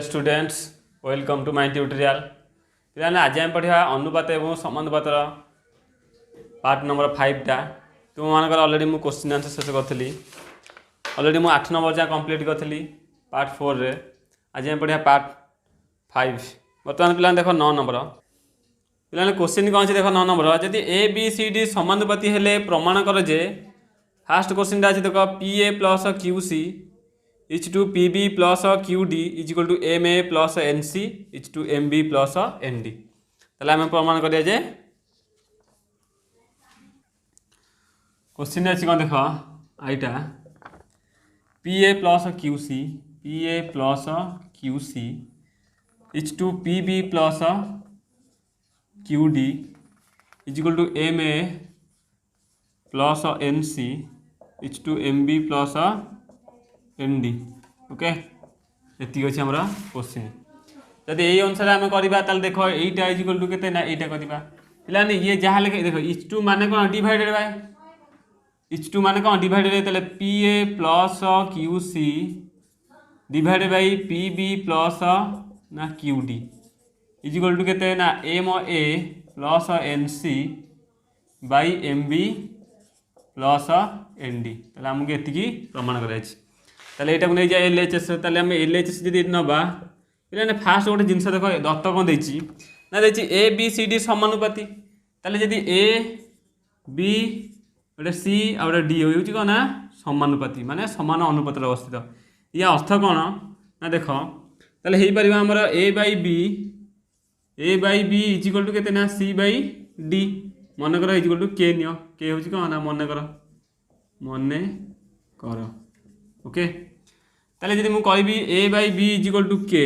Students welcome to my tutorial. पे आज आम पढ़ा अनुपात और समानुपातर पार्ट नंबर 5टा। तुम मानकर अलरेडी मुझे क्वेश्चन आंसर शेष करी अलरेडी मुझे 8 नंबर जहाँ कंप्लीट करी पार्ट 4 रे। आज आम पढ़ा पार्ट 5। बर्तमान पे देख 9 नंबर पे क्वेश्चन कौन देख 9 नंबर जदि ए बी सी डी समानुपाती हेले प्रमाण कर जे फास्ट क्वेश्चन अच्छे देख p A plus Q c is to p B plus Q d is equal to m a plus n c is to m B plus N D. ताले आम प्रमाण करिया जे क्वेश्चन अच्छी कौन देख आईटा p A plus Q c is to p B plus Q d is equal to m a plus n c is to m B plus N D. Okay ये अच्छे हमारा क्वेश्चन जब यही अनुसार आम करवा देख यहीटा इज इक्वल टू के यहाँ करवा पे ये जहाँ लिखे देख इच टू मान कौन डिवाइडेड बाय इच टू मान कौन divided by p A plus Q C divided by p B plus ना q d is equal to के ना m a plus n c by m B plus N d. आमको ये प्रमाण कराई यहाँ नहीं जाए एल एच एस आम एल एच एस जी नवा पे फास्ट गोटे जिन देख दत्त कौन ना ए बी सी डी समानुपाती जदि ए बी गोटे सी आ गए डी हूँ कौन ना समानुपाती माने समान अनुपात अवस्थित। या अर्थ कौन ना देख ताले हो पार आमर a by b is equal to के ना सी बाई डी मनकर इज इक्वल टू के नियो के हूँ कौन ना मन कर ओके। ताले जदि मुझे कहि a by b is equal to k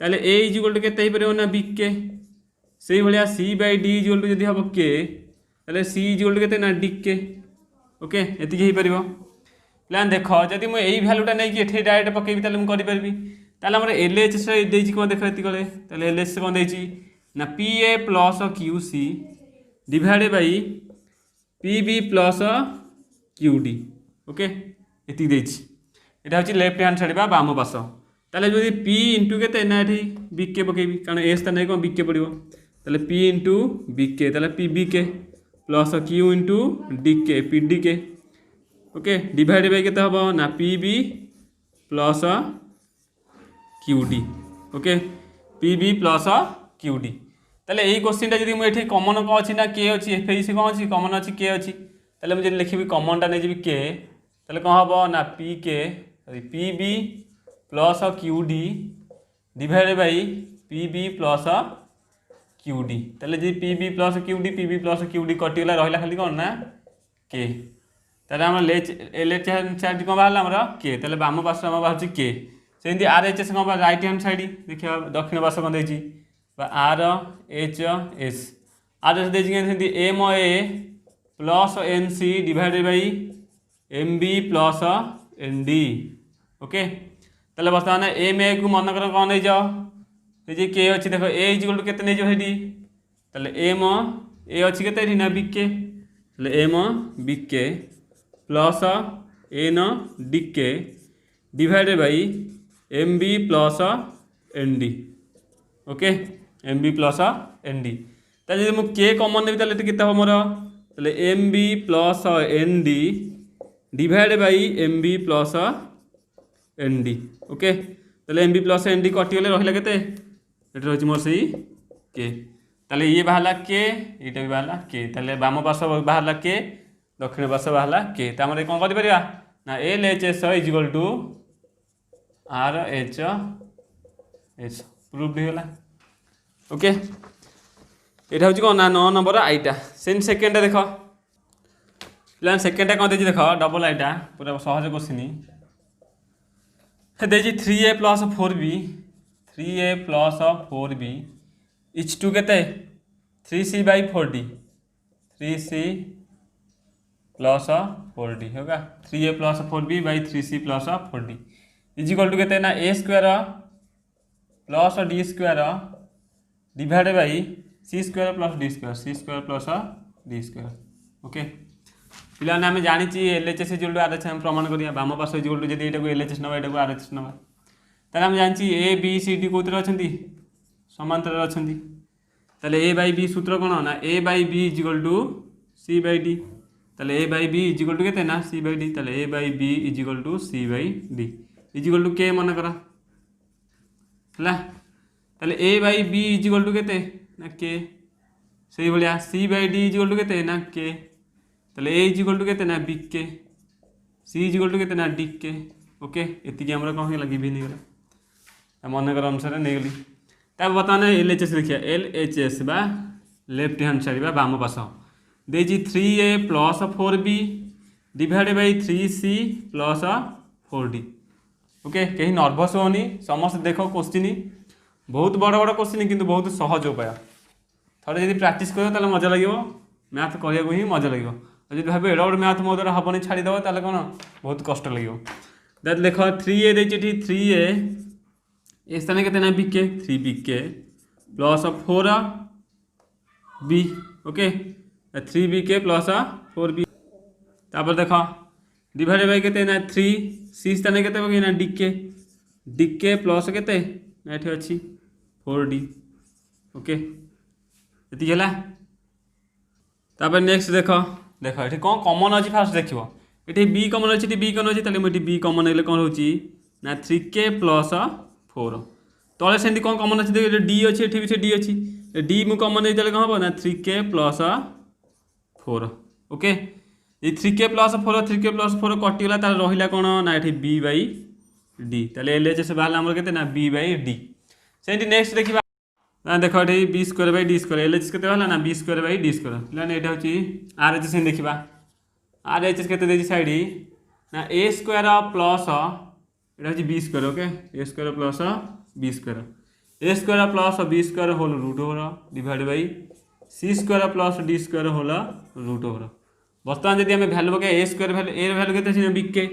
ताले ए इज इक्वल टू के पार ना बी के से भाया c by d is equal to जदि हम के ताले सी इज इक्वल टू के ना डी के ओके ये हो पार देख जदि मुझे यही भैल्यूटा नहीं कि डायरेक्ट पकेबी ताले मुझे करि ताले हमर एल एच एस देछि कौन देख ये कले ताले एल एच एस कौन देछि ना P A plus Q C divided by P B plus Q D okay ये यहाँ हूँ लेफ्ट हैंड साइड बा बाम पास ताले जो पी इंटू के ना ये बी के पकेबी कारण ए स्थान कौन बी के पड़ो ताले पी इंटू बी के ताले P B K plus Q into D K P D K okay divide by K हम ना P B plus Q D okay P B plus Q D. ताले यही question जब मुझे कमन कौन अच्छी ना के अच्छी एफ सी कौन अच्छी कमन अच्छी के अच्छी ताले मुझे लिखी कमनटा नहीं जी के ताले कौन हम ना पी के p B plus Q d divided by P B plus Q D ताले जी p B plus Q d कटिगला रहा खाली कौन ना के ताले हम एल एच साइड कौन बाहर आमर के ताले बाम पास आम बाहर के सेमती आर एच एस कौन राइट हैंड साइड देखिए दक्षिण पास कौन देती R H S R H देखिए m a plus n c divided by M B plus N D okay. ताले बर्तमान एम ए को मन कर कौन नहीं जाओ ये के अच्छी देख ए इज इक्वल टू के नहीं जाओ ताले एम ए अच्छी के ना B K M B K plus N D K divided by M B plus N D okay M B plus N D. ताले मुझे के कमन नेबी ताले केते हम मोर ताले m B plus N d divide by M B plus N D okay ताले m B plus N d कटिगले रहा के रही मोर से के ताले ये बाहर के यहाँ भी बाहर के ताले बाम पार्श बाहर के दक्षिण पार्श बाहर के तामरे कौन कर ना L H S is equal to R H S proof होगा ओके। यहाँ हूँ कौन ना 9 नंबर आईटा से सेकेंड देख पे सेकेंडटा कौन देख डबल आईटा पूरा सहज क्वेश्चन देखिए 3a plus 4b etch to के 3c by 4d 3c plus 4d होगा 3a plus 4b by 3c plus 4d is equal to के ना a square plus D square divided by c square plus D square d square okay. पे आम जानी L H S is R H M प्रमाण करिया balm pass is to जब यहाँ L H S ना यहाँ आर एच एस ना ताले हम जानछि ए बी सी डी कोथरे अछंती समांतर अछंती ताले ए बाई बी सूत्र कोन ना a by b is equal to c by d ताले a by b is equal to केते ना सी बाई डी ताले a by b is equal to c by d is equal to k मन करा हला ताले a by b is equal to केते ना के सही भलिया c by d is equal to केते ना के ताले ए इज इक्वल टू केते ना बी के सी इज इक्वल टू केते ना डी के ओके एति हमरा कोन हे लगी भी नहीं गला मन कर अनुसार नहीं गली तब बर्तमान एल एच एस देखिए एल एच एस बा लेफ्ट हैंड साइड बा बाम पास देजी 3a plus 4b divide by 3c plus 4d okay कहीं नर्भस होनी समस्त देख क्वेश्चन बहुत बड़ बड़ क्वेश्चन किंतु बहुत सहज उपाय थोड़े जब प्रैक्टिस कर मजा लगे मैथ करने को ही मजा लगे और जब भाव एड़ा बड़ मैथ मो द्वारा हेनी छाड़ीदेव ताले कौन बहुत कष्ट लगे देख 3a देखिए 3a ए स्थान के BK 3bk plus 4b okay 3bk plus 4b तापर देख डिवाइड बाई के 3c स्थान के डीके डीके प्लस के अच्छी 4d ओके ये है तापर नेक्स्ट देख देख ये कौन कमन अच्छी फास्ट देख ये बी कमन अच्छी बी कमन अच्छी मुझे बी कमन हेल्ले कौन रोचे ना 3k प्लस 4 तले से कौन कमन अच्छी देख डी अच्छी ये भी से डी अच्छी डी मु कमन नहीं कौन हम ना 3k प्लस 4 ओके ये 3k प्लस 4 3k प्लस 4 कटिगला तार रहा कौन ना ये बी बाई डी ताले एल एच एस बाहर आमर के बी बाई डी से नेक्स्ट देखा ना देख ये b square by D square L H S के ना B square by D square पे यहाँ हूँ आर एच एस देखा आर एच एस के साइड ना ए स्क्वायर प्लस यहाँ हूँ b square okay a square plus b square A square plus b square whole root over divide by c square plus D square whole root over बर्तमान जब आम value पकड़ a square value a value के b k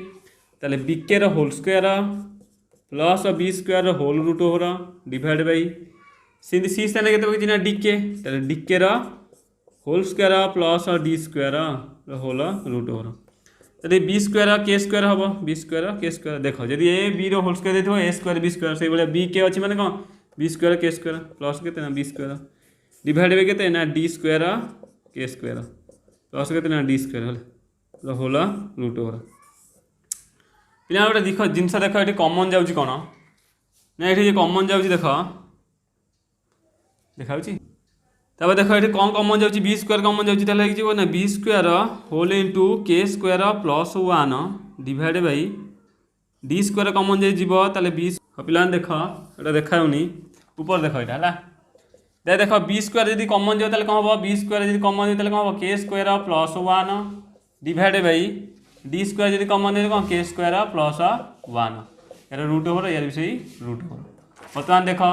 ताले b k whole square plus b square whole root over divide by c स्थान के d k ताले d k whole square plus D square whole root over तो बी स्क्वायर के square हम b square के square देख जब ए बी होल स्क्वायर देखो ए स्क्वायर बी स्क्वायर से भाई बी के अच्छे मैंने कौन बी स्क्वायर के square plus K B square divide by K D square के square plus K D square whole root over पिला गोटे देख जिनस देख ये कमन जाऊँगी कौन ना ये कमन जाऊँगी देख देखा तब देख ये कौन कमन जाऊँगी बी स्क्वायर कमन जाऊँगी ना B square whole into K square plus 1 divide by D square common जाइए बी पिला देख ये देखा ऊपर देख यहाँ है देख बी स्क्वायर जब कमन जाए कौन हम बी स्क्वायर जब कमन जाए कौन हम के square plus 1 divide by D square जब कमन जाए कौन के स्क्वायर प्लस 1 यार रूट ओवर यार भी सही रूट ओवर बर्तमान देख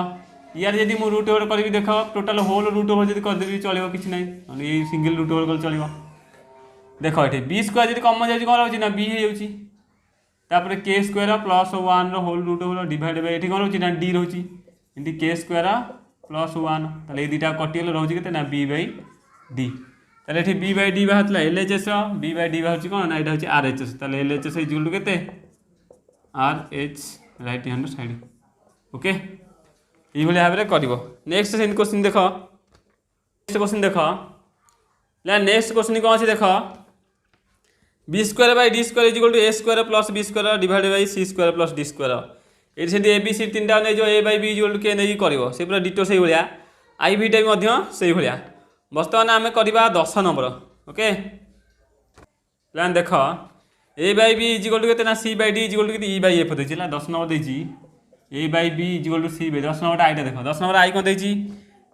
यार जब मुझे रूट ओवर करी देख टोटाल होल रूट ओवर जब करदेवी चलो कि ना ये सिंगल रूट ओवर कर चलो देख ये बी स्क्वायर जब कमन जाए कौन रोचे ना बी हो K square plus 1 whole root over divide by ये कौन रोचे ना डी रोचे इनटी के स्क्वायर प्लस 1 ताले दुटा कटिगले रोचे के बी बाई डी ताले ये बी बाई डी बाहर L H S b by d बाहर कौन ना यहाँ हूँ आर एच एस ताले L H S equal to के R H right hand side okay ये भाव में कर नेक्स्ट क्वेश्चन देख नेक्स्ट क्वेश्चन देख नेक्स्ट क्वेश्चन कौन अच्छे देख b square by D square equal to a square plus b square divide by c square plus D square ये ए बी सी तीन टाइम नहीं जो ए बाई बी इक्वल टू के नहीं कर पूरा डिटो से भाया आई भी टाइम से भाया बर्तमान आम करवा 10 नंबर ओके प्लान देख a by b equal to के c by d equal to e by f देखिए 10 नंबर देती a by b equal to c by 10 number आईटा देख 10 नंबर आई कौन देती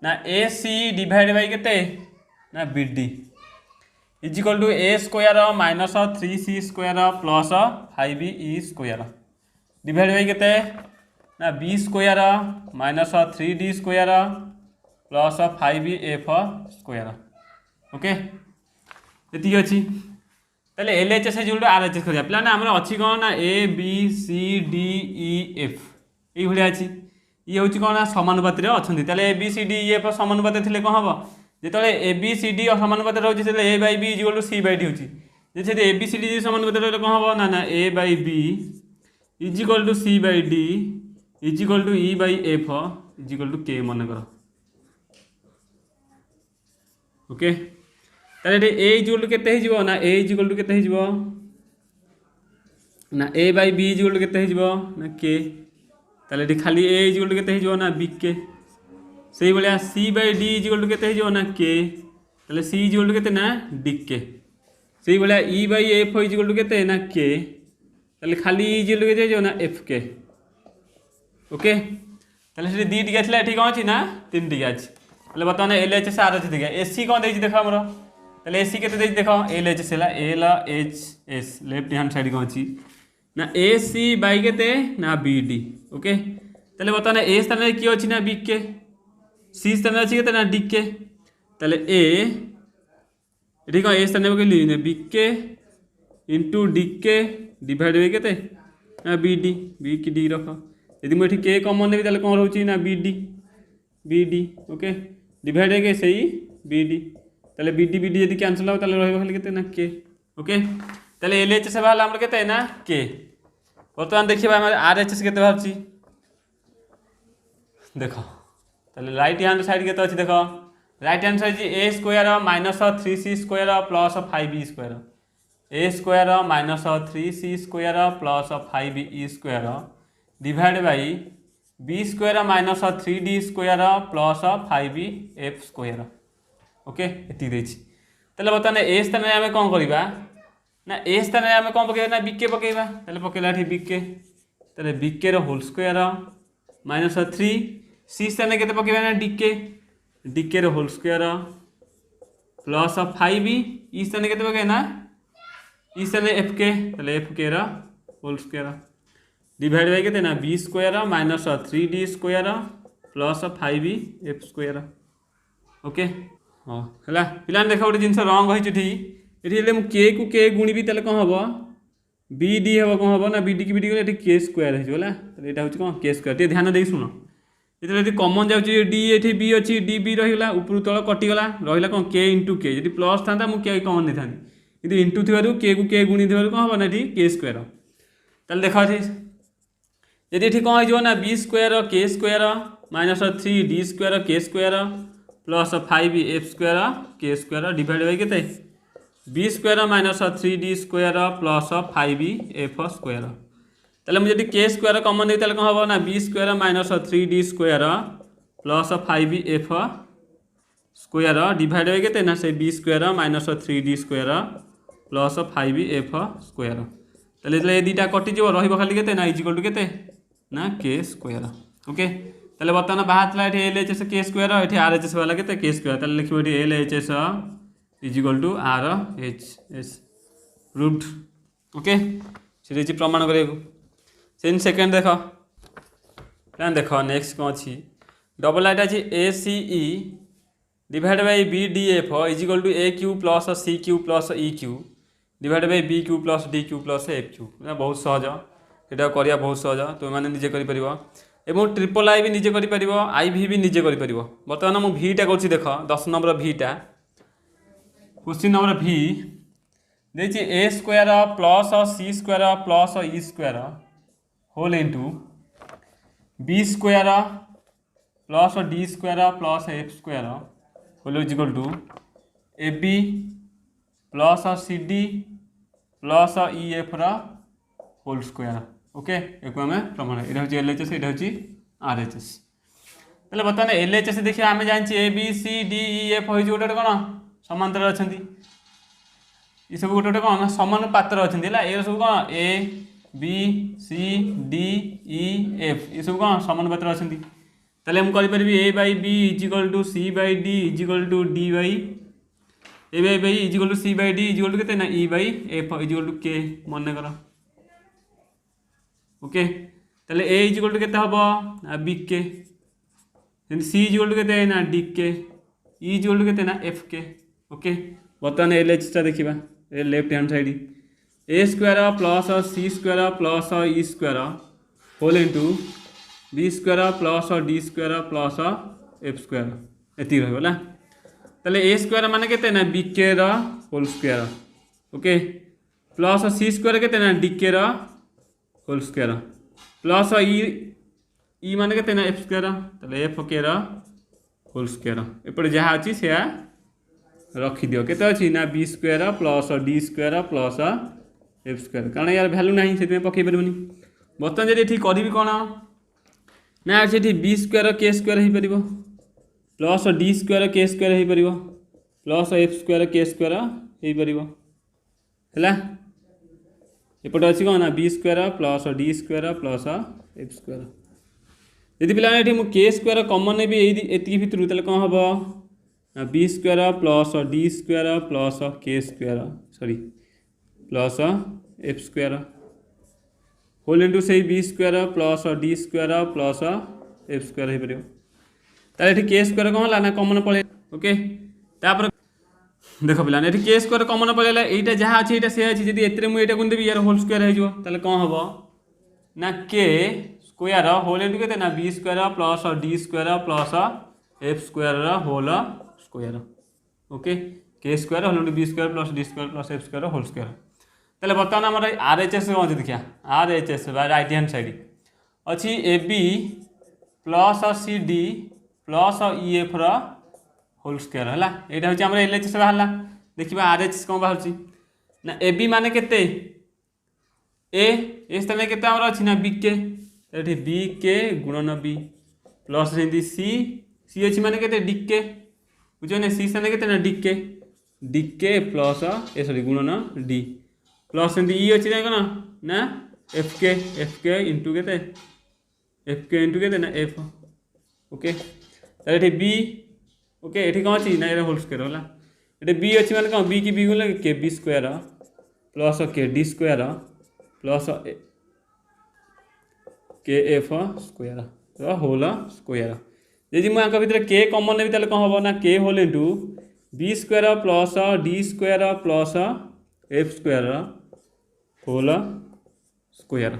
ना ए सी डिवाइड बाई के ना B d equal to a square minus 3c square plus 5e square divide by के ना B square minus 3d square plus 5f square okay ये अच्छी ताले L H S equal to R H S कर पे आम अच्छी कौन ना a B C D E f ये भाया अच्छी ये हूँ कौन समानुपात अच्छा a B C D E f समानुपात थे कौन हम जो ए बी सी डी समानुपात रोचे a by b equal to c by d होती ए बी सी डी समानुपात रही कौन हम ना ना a by b is equal to c by d is equal to e by f is equal to k मन कर okay ताले ए is equal to केते हे जिवो ना ए इज इक्वल टू केते हे जिवो ना a by b is equal to केते हे जिवो ना के ताले खाली ए इज इक्वल टू केते हे जिवो ना बी के से भाया c by d is equal to केते हे जिवो ना के ताले सी इज इक्वल टू केते ना डी के से भाया e by f is equal to केते ना के ताले खाली इज इक्वल टू केते हे जिवो ना एफ के ओके ताले से दी टिका थिला एठी कोन अछि ना तीन टिका अछि ताले बर्तमान एल एच एस आर अछि देखा एसी कोन देछि देखा हमरो ताले एसी केते देछि देखो एल एच एस हला L H S left hand side कोन अछि ना ए सी बाई केते ना बी डी ओके ताले बर्तमान ए स्थान रे की अछि ना बी के सी स्थान रे अछि केते ना डी के ताले ए एठी कोन ए स्थान रे के लिने बी के इनटू डी के डिवाइड बाय केते ना बी की डी रखो यदि मुझे के कमन नेबी ताले कौन रोची ना बी डी ओके डिवाइड है सही बी डी ताले बी डी यदि कैंसिल हो ताले रहइबो खाली केते ना के ओके ताले एल एच एस बाहला हमर केते ना के वर्तमान देखिबा हम आर एच एस केते बाहरची देखो ताले राइट हैंड साइड केते अछि देखो right hand side A square minus 3c square plus 5b square A square minus 3c square plus 5b square divide by B square minus 3d square plus 5f square okay एति देछि तले बतने ए स्थान रे हमें कोन करबा ना ए स्थान रे हमें कोन पकेबा ना बीके पकेबा तले पकेला ठी बीके तले बीके रो होल स्क्वायर माइनस 3 सी स्थान रे केते पकेबा ना डीके रो होल स्क्वायर प्लस 5b ई स्थान रे केते पकेबा ना ई स्थान रे fk तले fk रो होल स्क्वायर डिवाइड बाय केते ना B square minus 3d square plus 5b F square okay हाँ है पिला देख गोटे जिन रंग होती ये मु के को के गुणी ताले कौन हम बी डी हम कौन हम ना बी डी की बी डी गले के स्क्वायर होगा यहाँ हूँ कौन के स्क्वायर टे ध्यान दे शुण ये कमन जाऊँगी डी ये बी अच्छी डी बी रहीगला ऊपर तल कटिगला रहा कौन के इंटू के जी प्लस था मुझे कमन नहीं था कि इंटू थी के को के गुणी थी कौन हम ना के स्क्वायर ताल देखा यदि ये कौन हो ना बी स्क्वायर के स्क्वायर माइनस 3d स्क्वायर के स्क्वायर प्लस 5f स्क्वायर के स्क्वायर डिवाइड बाई केते B square minus 3d square plus 5f square ताले मुझे के स्क्वायर कमन देते कौन हम ना B square minus 3d square plus 5f square divide by केते ना से B square minus 3d square plus 5f square ताले ये दुटा कटिज रही खाली केते ना इज इक्वल टू केते ना के स्क्वायर ओके ताले बर्तमान बाहर ये L H S K square ये आर एच एस वाला के के स्क्वायर ताले लिखिबो ये L H S is equal to R H S proved okay से प्रमाण कर सेकेंड देख प्लान देख नेक्स्ट कौन अच्छी डबल आइट अच्छी a c e divide by b d f is equal to a cube plus c cube plus e cube divide by b cube plus d cube plus f cube बहुत सहज यहाँ करिया बहुत सहज तुम मैंने निजे कर ट्रिपल आई भी निजे कर आई भी निजे कर बर्तमान मुझे भीटा कर देख 10 नंबर भीटा क्वेश्चन नंबर भी देखिए a square plus c square plus e square whole into b square plus D square plus F square whole is equal to a b plus C d plus e f whole square okay एक प्रमाण यहाँ हूँ L H S यहाँ हूँ R H S तेल बर्तमान L H S देखिए आम जाने A B C D E F हो गोटे कौन समांतर अच्छा ये सब गोटे गोटे कौन समान पात्र अच्छा ये सब कौन a B C D E f ये सब कौन समान पात्र अच्छा तेल मुझे करी a by b is equal to c by d is equal to d by a by by is equal to c by d is equal to के ना e by f is equal to k मन कर okay ताले ए is equal to केते हबो B के सी is equal to केते ना डी के ई इज इक्वल टू केते ना एफ के ओके बर्तमान एल एच टा देखिबा ए लेफ्ट हैंड साइड ए square plus c square plus e square whole into b square plus D square plus F square एति रहला ताले ए स्क्वायर माने केते ना बी के रा whole square okay plus c square केते ना डी के रा होल स्क्वायर प्लस ई मान के एफ स्क्वायर ताले एफ के होल स्क्वायर एपटे जहाँ अच्छी से रखिदियो के अच्छी ना B square plus D square plus F square कारण यार भैल्यू ना से पकई पारे बर्तमान जब ये करी कौन ना ये बी स्क्वायर के स्क्वायर हो पार प्लस डी स्क्वायर के स्क्वायर हो पार प्लस एफ स्क्वायर के स्क्वायर हो पार है एपटे अच्छी कौन ना B square plus D square plus F square यदि पे मुझे के स्क्वायर कमन ने भी ये भितर तेल कौन हम b square plus D square plus k square sorry plus F square whole into से B square plus D square plus F square हो पार ताले के स्क्वायर कौन है ना कमन पड़े ओके तापर देख पे के स्क्वायर कमन पड़ेगा यहाँ जहाँ अच्छे ये से अच्छी जब मुझे देवी यार होल स्क्वायर हो कौन हम ना के स्क्वायर होल इंटू के ना B square plus D square plus F square whole square okay k square whole into b square plus D square plus F square whole square ताले बर्तमान आम R H S कौन देखिए R H S right hand side अच्छी a b plus C d plus e f whole square है यहाँ हूँ L H S बाहर देखिए आर एच एस कौन बाहर ना ए बी मान के ए स्थान के अच्छी ना बी के बी के गुणन बी प्लस सी सी अच्छी मान के डी के बुझे सी स्थान के डी के प्लस ए सॉरी गुणन डी प्लस ई अच्छी ना कौन ना एफ के इंटू के इंटू के ना एफ ओके ये बी ओके ये कौन अच्छी ना ये होल स्क्वायर है ये बी अच्छी मान कौन बी की बी गुण के B square plus K D square plus के एफ स्क्वायर होल स्क्वायर यदि मुझे भितर के कमन ने कौन हम ना k whole into b square plus D square plus F square whole square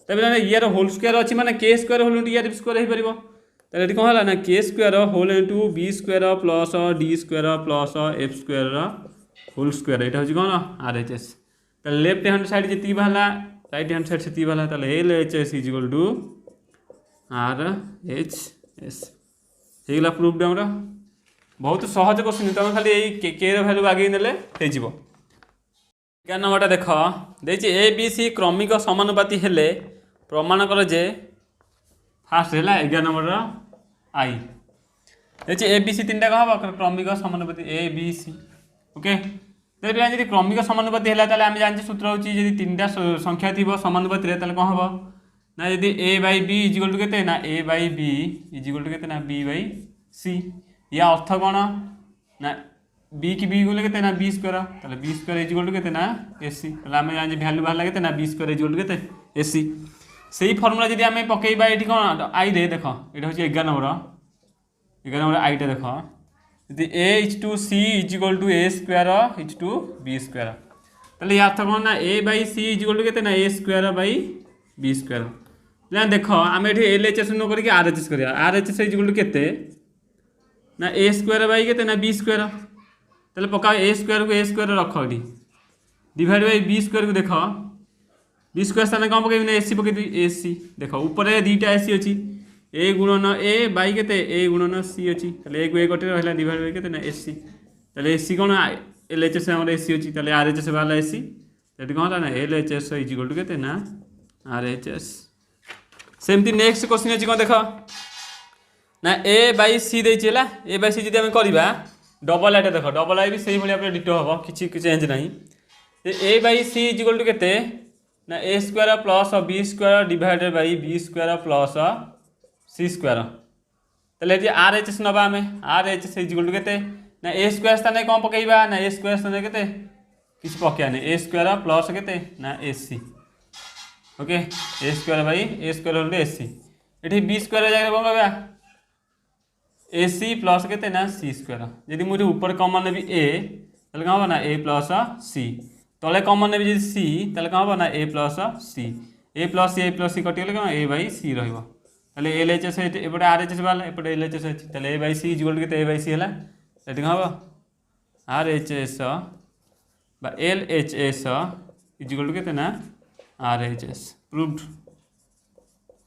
तब यार होल स्क्वायर अच्छी माने के स्क्वायर होल इंटू यार स्क्वायर हो पार ये कौन है ना k square whole into b square plus D square plus F square whole square यहाँ हूँ कौन R H S left hand side जी बाहर राइट हैंड साइड से बाहर L H S is equal to R H S होगा proof आमर बहुत सहज क्वेश्चन तुम खाली यही के भैल्यू आगे नेले हो 11 नंबरटा देख देखिए ए बी सी क्रमिक समानुपाती हेले प्रमाण कर जे फास्ट है 11 नंबर आई देखिए ए बी सी 3टा कह हम क्रमिक समानुपाती ए बी सी ओके जब क्रमिक समानुपाती है आम जाने सूत्र हूँ जी 3टा संख्या थी समानुपाती कौन हम ना यदि ए बाई बी इजिकल टू के ना a by b equal to के ना बी बाई सी या अर्थ कौन ना बी की बी गुले के ना B square B square equal to के ना ए सी आम जाने भैल्यू बाहर लगे ना बी स्क्वायर इजिकल टू के ए सी से फर्मुला जब आम पकईबा ये कौन आई रे देख ये हूँ 11 नंबर आईटा देख यदि a is to c equal to a square is to b square ताले या अर्थ कौन ना a by c equal to के ना a square by B square देख आम ये एल एच एस न करके आर एच एस कर R H S equal to के ना ए स्क्वायर बाई के ना बी स्क्वायर ताले पका ए स्क्वायर को ए स्क्वायर रख ये डिवाइड बाई बी स्क्वायर को देख बी स्क्वायर स्थान कौन पकड़ ए सी पकड़ ए सी देख ऊपर 2टा ए सी अच्छी ए गुणन ए बाई के ए गुणन सी अच्छी ए को ए कटे रहा डिवाइड बाई के ना ए सी ताले ए सी कौन एल एच एस आम ए सी अच्छी ताले आर एच एस बाहर ए सी कौन है ना L H S equal to के ना आर एच एस सेमती नेक्स्ट क्वेश्चन अच्छी कौन देख ना ए बाई सी देती है ए बाई सी जी आम करवा डबल आईटा देख डबल आई भी से भाई डिटो हम किसी चेंज ना a by c equal to के ना a square plus b square divided by B square plus c square ताले आर एच एस नवा आम R H S equal to के ना ए स्क्वायर स्थान कौन पकईबा ना ए स्क्वायर स्थान के किसी पकड़ानी ए स्क्वायर प्लस के ना a c okay a square by a square whole a c ये बी स्क्वायर जगह कौन कहवा ए सी प्लस के ना सी स्क्वायर जब मुझे ऊपर कमन ने ए कौन हम ना ए प्लस सी तले कमन ने जी सी कौन हम ना ए प्लस सी कटिगले कौन ए बाई सी रे एल एच एस एपटे आर एच एस बाहर एपटे एल एच एस अच्छी a by c equal to के ए बाई सी है कौन हम R H S L H S equal to के ना आर एच एस प्रूव्ड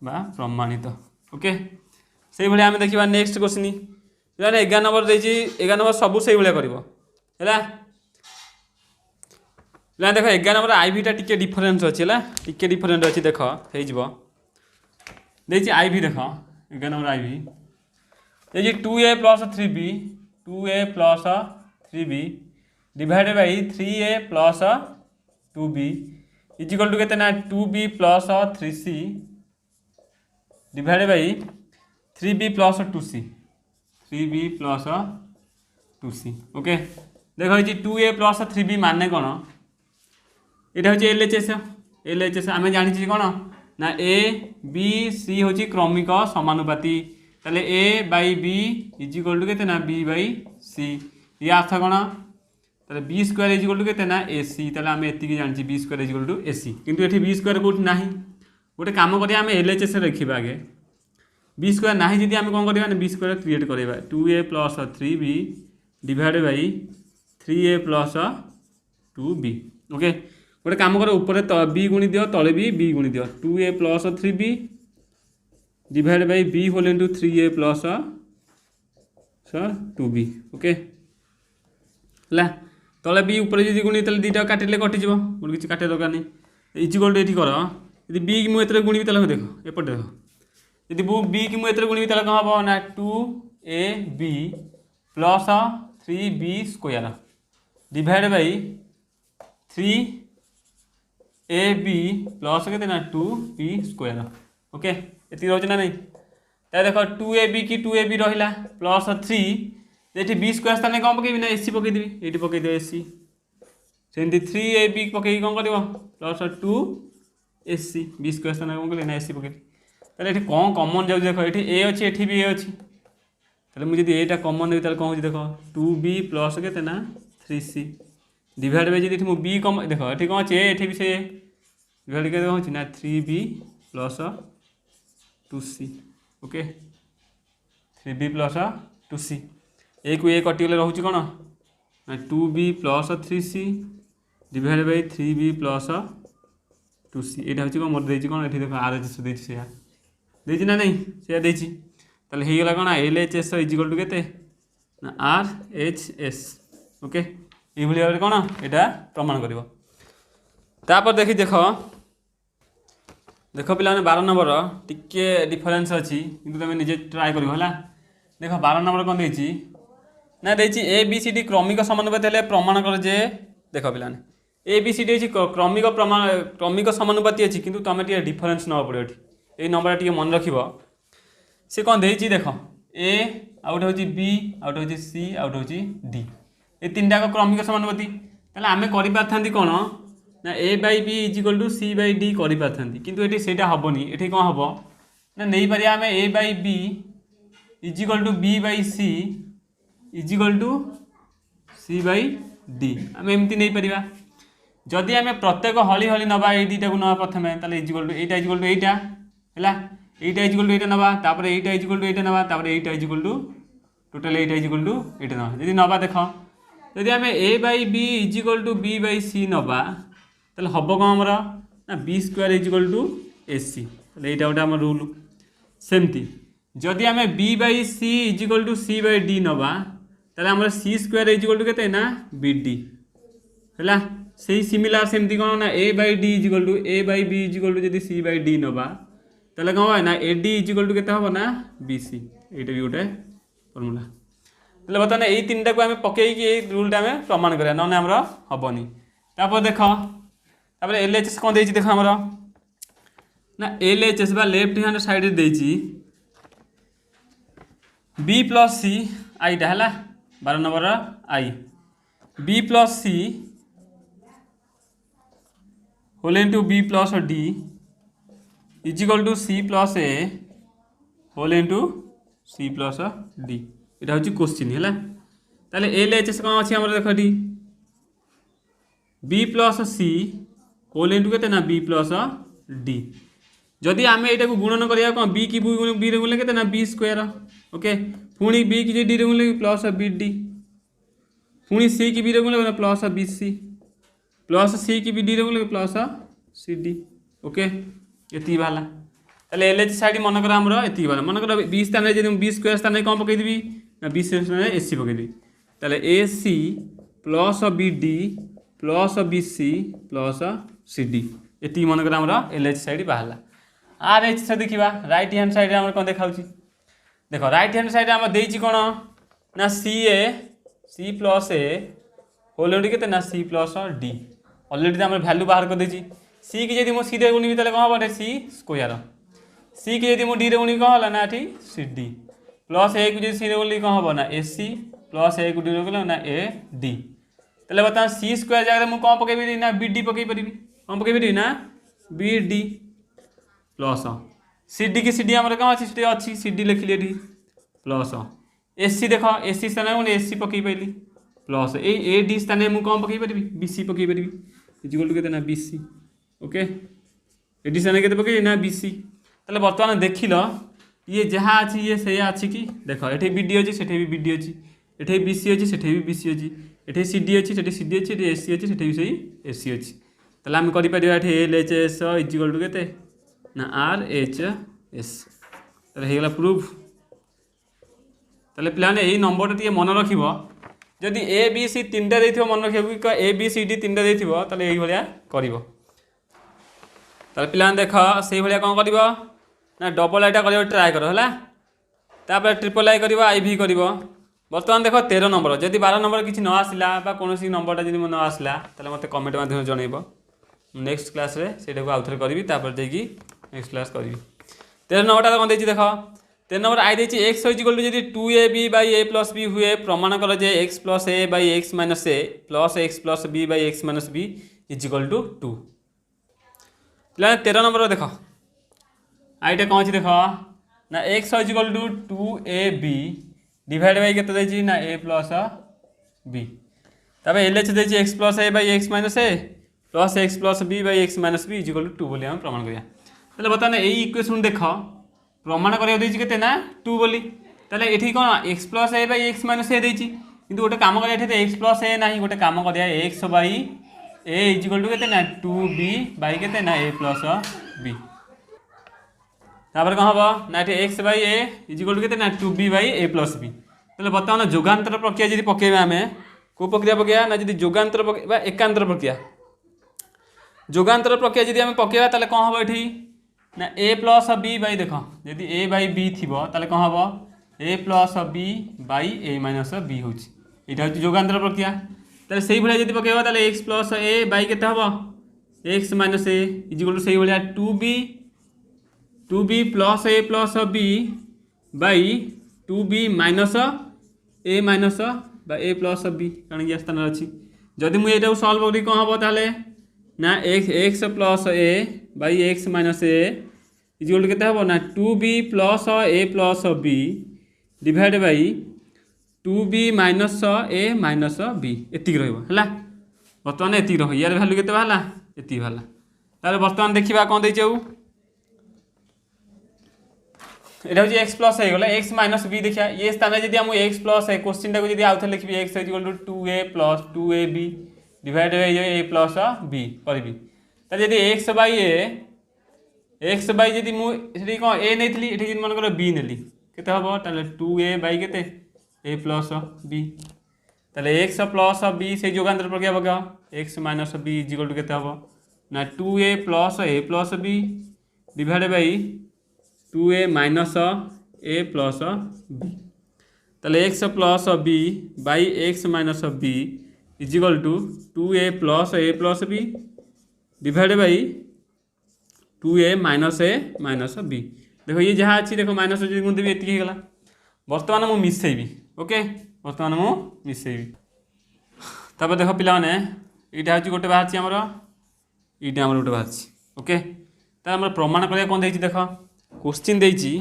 बा प्रमाणित ओके से भाई आम देखा नेक्स्ट क्वेश्चन 11 नंबर देखिए 11 नंबर सब से भाया कर देख 11 नंबर आईवीटा टिके डिफरेन्स अच्छी है टिके डिफरेन्ट अच्छी देख हो आईवी देख 11 number I V 2a plus 3b 2a plus 3b divided by 3a plus 2b equal to के 2b plus 3c divided by 3b plus 2c 3b plus 2c okay देखो ये 2a प्लस 3b माने कौन यहाँ हूँ LHS आम जानी कौन ना ए बी सी हूँ क्रमिक समानुपाती ताले a by b equal to के बी बाई सी ये अर्थ कौन ताले बी स्क्वायर इजिकल टू के ए सी ताले आम एति जानी B square equal to a सी किंतु ये बी स्क्वायर कौट ना गोटे कम करें आम एलएचएस रखा आगे बी स्क्वायर ना जी आम कौन करवा बी स्क्वायर क्रिएट करवा 2a plus 3b divide by 3a plus 2b okay गोटे कम कर ऊपर बी गुणी दियो तले भी बी गुणी दियो 2a plus 3b divide by b whole into 3a plus 2b okay है तले बी ऊपर जी गुणी तेल दुटा काटिले कटिज गोटे किसी काटे दरकार नहीं इजिकल टू ये कर यदि बी की मुझे गुणी देख एपटे देख यदि बी की मुझे गुणी कौन हम ना 2ab plus 3b square divide by 3ab plus के 2b स्क्वायर ओके ये रोचे ना नहीं देख 2ab की 2ab रहा प्लस 3 ये बी स्क्वायर स्थान कौन पकड़ ना एसी पकईदेवी ये पकईदे एसी सेमती 3ab पकई कौन कर प्लस 2ac बी स्क्वायर स्थान कौन करें ना एसी पकड़ ये कौन कमन जाऊँ देख ये ए अच्छी ये भी ए अच्छी मुझे यहाँ कमन देवी कौन हो देख 2b प्लस के 3c डिवाइड बाई जी मु बी कम देख ये कौन अच्छे ये भी से डिवाइड के कौन ना 3b plus 2c okay 3b plus 2c एक कटिगले रोचे कौन ना 2b plus 3c divide by 3b plus 2c यहाँ हूँ कौन मोर देती कौन ये देख आर एच एस देती ना नहीं से ताले होगा कौन L H S equal to के ना आर एच एस ओके ये भाव कौन यहाँ प्रमाण कर देखी देख देख पे 12 नंबर टिके डिफरेन्स अच्छी कि तुम निजे ट्राए कर देख 12 नंबर कौन देती ना देती ए बी सी डी क्रमिक समानुपाती प्रमाण कर जे देख पे ए बी सी डी क्रमिक प्रमाण क्रमिक समानुपाती अच्छी कि तुम डिफरेन्स ना पड़ो ये नंबर टी मन रख सी कौन देती देख ए आउट हूँ बी आउट हूँ सी आउट हूँ डी ये तीन टाक क्रमिक समानुपाती आम कर कौन ना a by b equal to c by d कर किंतु ये से हेनी ये कौन हम ना नहीं पार आम a by b equal to b by c equal to c by d आम एमती नहीं पार जदि आम प्रत्येक हली हली नवा ये दुटा को ना प्रथम इजिकल टू यहाँ इजिकल टू यहाँ है यहाँ इजिकल टू यहाँ नवा यहाँ इजिकल टू यहाँ नवा यहाँ इजिकल टू टोटाल यहाँ इजिकल टू यहाँ नवा जी नवा देख जदि आम a by b equal to b by c नवा तो हम कौन आमर ना B square equal to a c यहाँ गोटे आम रूल सेमती जदि आम b by c equal to c by d नवा तो आम सी स्क्वायर इजिकल टू के ना बी डी है से सिमिलार सेमती कौन ना a by d equal to a by b equal to जब सी बाई डी नवा तो कौन है ना ए डी इजिकल टू के ना बी सी ये भी गोटे फर्मूला तो बर्तमान यही तीन टाक आम पकईकि रूलटा आम प्रमाण करा ना आमर हेनी देख एल एच एस कौन देख देख आमर ना L H S left hand side देती बी प्लस सी आईटा है 12 नंबर आई B plus C whole into B plus D equal to C plus A whole into C plus D यहाँ हूँ क्वेश्चन है ताले एल एच एस कौन अच्छी आम देख B plus C whole into के ना बी प्लस डी जदि आम यहाँ गुणन करा कौन बी की बी गुणले के ना बी स्क्वायर ओके पुणी बी की डी गुणले प्लस बी डी पुणी सी की बी गुणले प्लस बी सी प्लस सी की बी डी गुणले प्लस सी डी ओके ये बाहर ताले LHS साइड मनकर आमर एति गला मनकर बी स्थान रे जदि बी स्क्वायर स्थान रे कोन पकई देबी ना बी स्थान रे AC पकई देबी ताले AC plus BD plus BC plus CD एति मनकर आमर LHS साइड बाहला RH से देखिबा राइट हैंड साइड रे आमर कोन देखाउची देखो राइट हैंड साइड रे आमर देइची कोन ना C प्लस A होल के केते ना C प्लस D ऑलरेडी तो आम वैल्यू बाहर कर देछि सी की यदि सी रे गुणिबी ताले कौन हम सी स्क्वायर सी की यदि डी रे गुणिबी कौन है ना ये सी डी प्लस ए को सी रे गुणिबी कौन हम ना ए सी प्लस ए को डी रे गुणिबी ना ए डी ताले बता सी स्क्वायर जगह मु कौन पकेबी ना बी डी पकई परिबी कौन पकेबी ना बी डी प्लस सी डी की सी डी हमर कौन अछि अच्छी सी डी लिखली एठी प्लस ए सी देखो ए सी स्थान में ए सी पकई पाइली प्लस ए डी स्थान में मु कौन पकई परिबी बी सी पकई परिबी इक्वल टू केते ना BC ओके एडी स्थान केते पकई ना BC ताले वर्तमान देखिलो ये जहाँ अच्छी ये सैया अच्छी कि देख ये BD अच्छी से भी BD अच्छी ये BC अच्छी से भी BC अच्छी ये CD अच्छी से CD अच्छी ये AC अच्छी से भी सही AC अच्छी ताले आम कर LHS इक्वल टू केते ना RHS ताले हेगला प्रूफ ताले प्लान यही नंबर टे मन रखिबो जदि ए बी सी तीनटा देथिबो मन रखिबो ए बी सी डी तीनटा देथिबो ताले एही भलिया करिवो ताले प्लान देख सेही भलिया कोन करिवो ना डबल आईटा करिवो ट्राई करो हला तापर ट्रिपल आई करिवो IV करिवो वर्तमान देख 13 नंबर जदि 12 नंबर किछि न आसिला बा कोनोसी नंबरटा जदि न आसिला ताले मते कमेंट माध्यम जणैबो नेक्स्ट क्लास रे सेटा को आउथरे करबी तापर जेकी नेक्स्ट क्लास करबी 13 नंबरटा कोन देछि देख 13 नंबर आई देछि x इक्वल टू जदि 2ab bye a plus b हुए प्रमाण कर जे x plus a by x minus a plus x plus b by x minus b equal to 2 प्लान 13 नंबर देख आईटा कौन अच्छी देख ना x equal to 2ab divide by केते देछि ना a प्लस b तबे LHS देछि x plus a by x minus a plus x plus b by x minus b equal to 2 बोली हम प्रमाण करिया तले बता ना एई इक्वेशन देख प्रमाण करिया देछि केते ना 2 बोली तले एठी कोन x plus a by x minus a देछि किंतु गोटे काम करिया एठी x प्लस a नाही गोटे काम करिया x by a equal to केते ना 2b बाय केते ना a प्लस b तापर कौन हम ना ये x by a equal to केते ना 2b bye a plus b तले बर्तमान जोगांतर प्रक्रिया जदि पकेबा आमे को प्रक्रिया पकेबा ना जदि जोगांतर पकेबा एकांतर प्रक्रिया जोगांतर प्रक्रिया जदि आमे पकेबा ताले कौन हम एठी ना a प्लस b बाय देख जदि a बाय b थिबो ताले कौन हम a plus b by a minus b होछि एटा होछि जोगांतर प्रक्रिया ताले सेही भलिया जदि पकेबा ताले x प्लस a बाय केते हबो x minus a equal to सेही भलिया 2b plus a plus b by 2b minus a minus by a plus b कारण ये स्थान अछि जदि मु एटा सॉल्व करी कोन हबो ताले ना x plus a by x minus a equal to केते हबो ना 2b plus a plus b divide by 2b minus a minus b एति रहइबो हला वर्तमान एति रह यार वैल्यू केते बाहला एति बाहला ताले वर्तमान देखिबा कोन दै छौ एटा होची x प्लस हे गला x माइनस b देखिया ये स्थान जदि हम x प्लस है क्वेश्चन टाको जदि आउथ लिखबी x equal to 2a plus 2ab divide by a plus b करबी त जदि x बाय जदि मु एठी को a नेथली एठी जदि मन कर b नेली केते हबो ताले 2a बाय केते a प्लस b ताले x प्लस b से जोगांतर प्रक्रिया बगा x minus b equal to केते हबो ना 2a plus a plus b divide by 2a minus a plus b ताले x plus b by x minus b equal to 2a plus b divide by 2a minus b देखो ये जहाँ अच्छी देखो minus जो गुण देवी एति गला वर्तमान मु मिसेबी ओके वर्तमान मु मिसेबी तब देखो पिला माने एटा हची गोटे बाहर छी हमर एटा हमर गोटे बाहर छी ओके त हमर प्रमाण करिया कोन देछि देखो क्वेश्चन देछि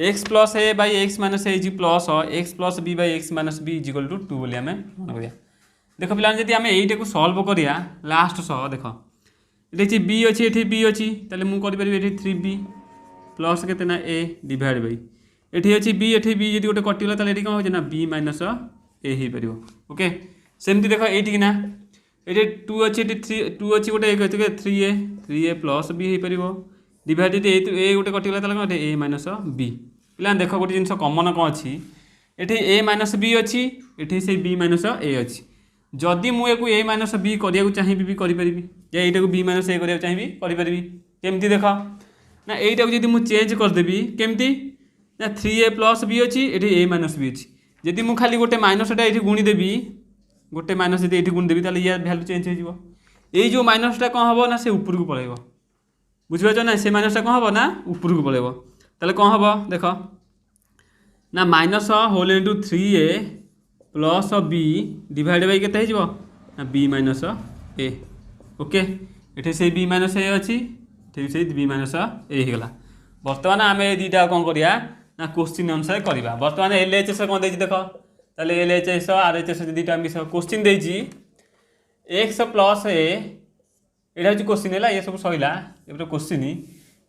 x plus a by x minus a plus x plus b by x minus b equal to 2 बोली हमें मन करिया देखो पिला जदि हमें एटा को सॉल्व करिया लास्ट सह देखो एठी b अछि एठी b अछि ताले मु करि परिबे एठी 3b प्लस केते ना a डिवाइड बाय एठी अछि b एठी b जदि गोटे कटिला ताले एठी कोन हो जे ना b माइनस a हे परिबो ओके सेमति देखो एठी ना एठी 2 अछि एठी 2 अछि गोटे 3a प्लस b हे परिबो डिवाइडेड ए गोटे कटिगला ताले ए माइनस बी पिला देख गोटे जिन कमन कौन अच्छी एठी ए माइनस बी अच्छी एठी से बी माइनस ए अच्छी जदि मुझे ए माइनस बी करने चाहिए भी करी या बी माइनस ए करने चाहिए करी केमती देख ना यहीटा को मुझे चेंज करदेवी केमती ना 3a प्लस बी अच्छी ये ए माइनस बी अच्छी जदि मुझे खाली गोटे माइनसटा ये गुणीदेवी गोटे माइनस ये गुणीदेवी ताले या भैल्यू चेंज हो ये जो माइनसटा कौन हम ना से ऊपर को पलैब बुझिपार ना से माइनसटा कौन हम ना ऊपर को पलैब ताले कौन हम देख ना minus whole into 3a plus B divide by के ना बी माइनस ए ओके ये से बी माइनस ए अच्छी ठीक से बी माइनस ए होगा बर्तमान आम दुटा कौन करिया ना क्वेश्चन अनुसार करवा बर्तमान एलएचएस कौन देख ताले एलएचएस आरएचएस दुटा मिस क्वेश्चन देजी एक्स प्लस ए यहाँ हूँ क्वेश्चन है ये सब सैला ये question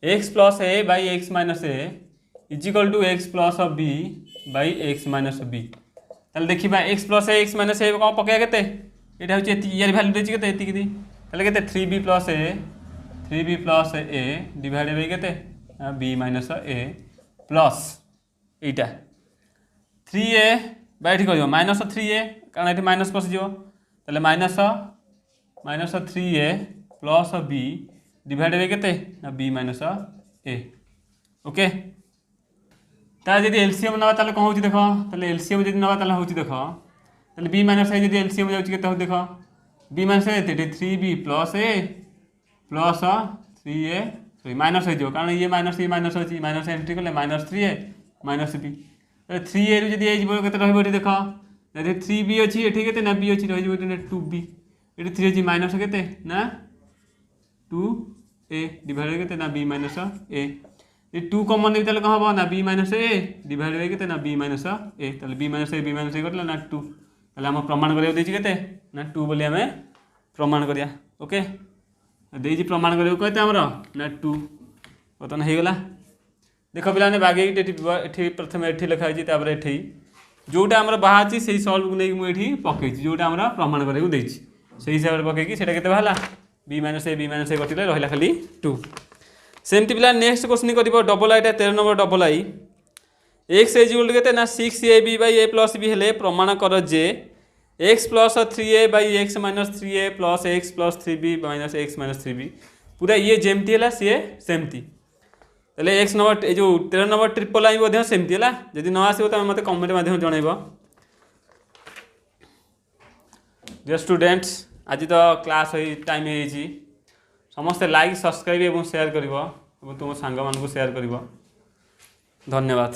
X plus A by X minus A equal to X plus B by X minus B ताले देखा X plus A X minus A कौन पकड़ा के यहाँ हूँ यार भैल्यू देती के 3b plus a divide by के बी माइनस ए प्लस यहीटा 3a बाई कर माइनस 3a कारण ये माइनस पशिज ताले minus 3a plus B divide by के बी माइनस ए ओके तार जब एलसीएम ना कौन हो देख ताले एलसीएम जब ना हूँ देख ताले बी माइनस ए जब एलसीएम जाऊँ देख B minus A 3b plus A plus 3a sorry minus हो कारण ये माइनस अच्छी माइनस एंट्री कले minus 3a minus B 3a रु जब ये देख 3b अच्छी ये के ना बी अच्छी रही 2b ये 3 अच्छी माइनस के ना 2a डिवाइड के ना बी माइनस ए 2 कमन देवी कौन हम ना B minus A divide by के ना B minus A B minus A कर ना 2 ताले आम प्रमाण करते ना 2 बोली आम प्रमाण करिया ओके देजी प्रमाण करें कहते आमर ना 2 बर्तमान होगला देख पे बागे प्रथम ये लिखाई ये जोटा आम बाहर से सल्व को नहीं मुझे पकई जोटा आम प्रमाण करने से हिसाब से पकईकि से बाहर बी माइनस ए कटिले रहा खाली 2 सेमती पिला नेक्स्ट क्वेश्चन कर डबल आईटा 13 number double I X equal to ना 6ab by A plus B हेले प्रमाण कर जे X plus 3a by X minus 3a plus X plus 3b minus X minus 3b पूरा ये जेमती है सी सेमती तेल एक्स नंबर जो 13 नंबर ट्रिपल आई सेमती है जब न आसो तो मत कमेंट माध्यम जनइब डियर स्टूडेंट्स आज तो क्लास टाइम हो समस्ते लाइक सब्सक्राइब और शेयर कर तुम सांग मान शेयर कर धन्यवाद।